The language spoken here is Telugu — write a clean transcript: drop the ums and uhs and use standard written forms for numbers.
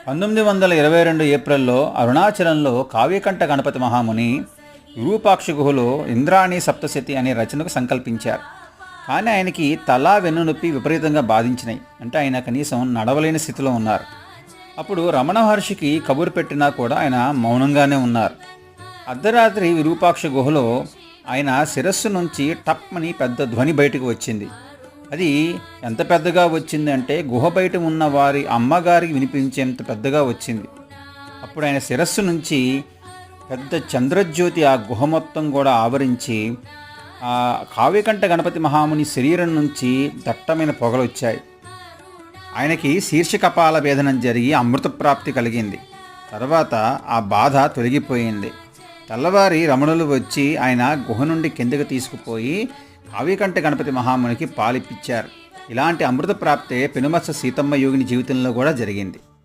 1922 ఏప్రిల్లో అరుణాచలంలో కావ్యకంఠ గణపతి మహాముని విరూపాక్ష గుహలో ఇంద్రాణి సప్తశతి అనే రచనకు సంకల్పించారు. కానీ ఆయనకి తల వెన్నునొప్పి విపరీతంగా బాధించినాయి. అంటే ఆయన కనీసం నడవలేని స్థితిలో ఉన్నారు. అప్పుడు రమణ మహర్షికి కబురు పెట్టినా కూడా ఆయన మౌనంగానే ఉన్నారు. అర్ధరాత్రి విరూపాక్ష గుహలో ఆయన శిరస్సు నుంచి టప్మని పెద్ద ధ్వని బయటకు వచ్చింది. అది ఎంత పెద్దగా వచ్చింది అంటే గుహ బయట ఉన్న వారి అమ్మగారికి వినిపించేంత పెద్దగా వచ్చింది. అప్పుడు ఆయన శిరస్సు నుంచి పెద్ద చంద్రజ్యోతి ఆ గుహ మొత్తం కూడా ఆవరించి ఆ కావ్యకంఠ గణపతి మహాముని శరీరం నుంచి దట్టమైన పొగలు వచ్చాయి. ఆయనకి శీర్షకపాల భేదనం జరిగి అమృతప్రాప్తి కలిగింది. తర్వాత ఆ బాధ తొలగిపోయింది. తెల్లవారి రమణులు వచ్చి ఆయన గుహ నుండి కిందకి తీసుకుపోయి కావ్యకంఠ గణపతి మహామునికి పాలిప్పించారు. ఇలాంటి అమృత ప్రాప్తే పెనుమత్స సీతమ్మ యోగిని జీవితంలో కూడా జరిగింది.